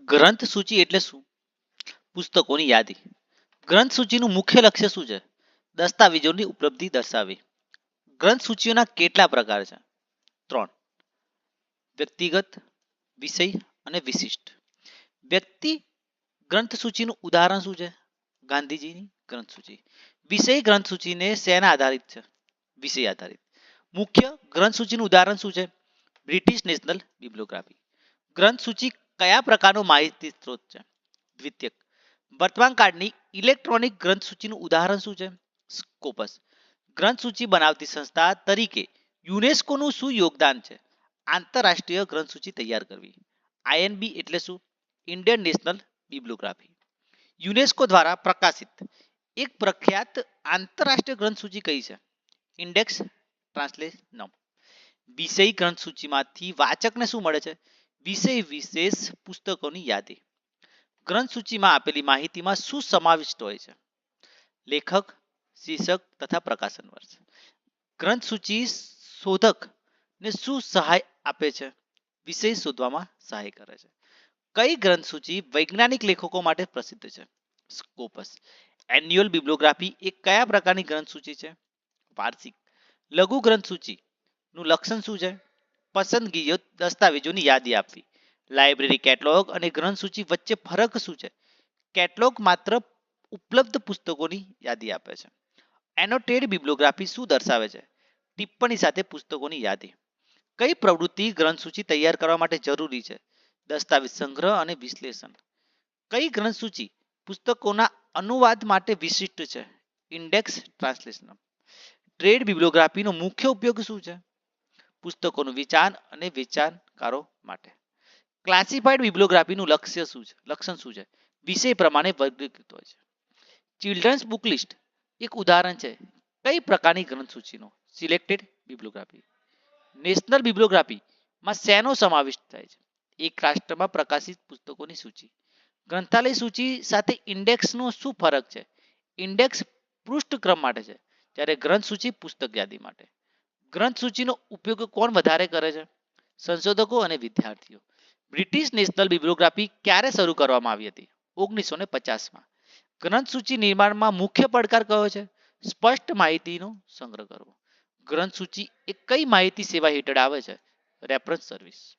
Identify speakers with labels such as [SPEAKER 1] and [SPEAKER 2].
[SPEAKER 1] ગ્રંથ સૂચિ એટલે શું? પુસ્તકોની યાદી. ગ્રંથ સૂચિનું મુખ્ય લક્ષ્ય શું છે? દસ્તાવેજોની ઉપલબ્ધિ દર્શાવવી. ગ્રંથ સૂચિઓના કેટલા પ્રકાર છે? 3. વ્યક્તિગત, વિષય અને વિશિષ્ટ. વ્યક્તિ ગ્રંથ સૂચિનું ઉદાહરણ શું છે? ગાંધીજીની ગ્રંથ સૂચિ. વિષય ગ્રંથ સૂચિને શેના આધારિત છે? વિષય આધારિત. મુખ્ય ગ્રંથ સૂચિનું ઉદાહરણ શું છે? British national bibliography. ગ્રંથ સૂચિ કયા પ્રકારનો માહિતી સ્ત્રોત છે? દ્વિતીયક. વર્તમાન કાળની ઇલેક્ટ્રોનિક ગ્રંથ સૂચિનું ઉદાહરણ શું છે? સ્કોપસ. ગ્રંથ સૂચિ બનાવતી સંસ્થા તરીકે યુનેસ્કોનું શું યોગદાન છે? આંતરરાષ્ટ્રીય ગ્રંથ સૂચિ તૈયાર કરવી. આઈએનબી એટલે શું? Indian national બિબ્લિયોગ્રાફી. યુનેસ્કો દ્વારા પ્રકાશિત એક પ્રખ્યાત આંતરરાષ્ટ્રીય ગ્રંથ સૂચિ કઈ છે? ઇન્ડેક્સ ટ્રાન્સલેશનમ. વિષય ગ્રંથ સૂચિમાંથી વાચકને શું મળે છે? વિષય વિશેષ પુસ્તકોની યાદી. ગ્રંથ સૂચિમાં આપેલી માહિતીમાં શું સમાવિષ્ટ હોય છે? લેખક, શીર્ષક તથા પ્રકાશન વર્ષ. ગ્રંથ સૂચિ શોધકને શું સહાય આપે છે? વિષય શોધવામાં સહાય કરે છે. કઈ ગ્રંથ સૂચિ વૈજ્ઞાનિક લેખકો માટે પ્રસિદ્ધ છે? સ્કોપસ. એન્યુઅલ બિબ્લિયોગ્રાફી એ કયા પ્રકારની ગ્રંથ સૂચિ છે? વાર્ષિક. લઘુ ગ્રંથ સૂચિ નું લક્ષણ શું છે? પસંદગીઓ દસ્તાવેજોની યાદી આપવી. લાઇબ્રેરી કેટલોગ અને ગ્રંથ સૂચિ વચ્ચે ફરક શું છે? કેટલોગ માત્ર ઉપલબ્ધ પુસ્તકોની યાદી આપે છે. એનોટેડ બિબ્લિયોગ્રાફી શું દર્શાવે છે? ટિપ્પણી સાથે પુસ્તકોની યાદી. કઈ પ્રવૃત્તિ ગ્રંથ સૂચિ તૈયાર કરવા માટે જરૂરી છે? દસ્તાવેજ સંગ્રહ અને વિશ્લેષણ. કઈ ગ્રંથ સૂચિ પુસ્તકોના અનુવાદ માટે વિશિષ્ટ છે? Index translation. ટ્રેડ બિબ્લિયોગ્રાફીનો મુખ્ય ઉપયોગ શું છે? પુસ્તકોનું વેચાણ અને વેચાણકારો માટે. ક્લાસિફાઈડ બિબ્લિયોગ્રાફીનું લક્ષણ શું છે? વિષય પ્રમાણે વર્ગીકૃત હોય છે. ચિલ્ડ્રન્સ બુક લિસ્ટ એક ઉદાહરણ છે કઈ પ્રકારની ગ્રંથ સૂચિનો? સિલેક્ટેડ બિબ્લિયોગ્રાફી. નેશનલ બિબ્લિયોગ્રાફીમાં શેનો સમાવેશ થાય છે? એક રાષ્ટ્રમાં પ્રકાશિત પુસ્તકોની સૂચિ. ગ્રંથાલય સૂચિ સાથે ઇન્ડેક્સનો શું ફરક છે? ઇન્ડેક્સ પૃષ્ઠક્રમ માટે છે જ્યારે ગ્રંથ સૂચિ પુસ્તક યાદી માટે. ગ્રંથ સૂચિનો ઉપયોગ કોણ વધારે કરે છે? સંશોધકો અને વિદ્યાર્થીઓ. બ્રિટિશ નેશનલ બિબ્લિયોગ્રાફી ક્યારે શરૂ કરવામાં આવી હતી? 1950માં. ગ્રંથ સૂચિ નિર્માણમાં મુખ્ય પડકાર કયો છે? સ્પષ્ટ માહિતીનો સંગ્રહ કરવો. ગ્રંથ સૂચિ એ કઈ માહિતી સેવા હેઠળ આવે છે? Reference service.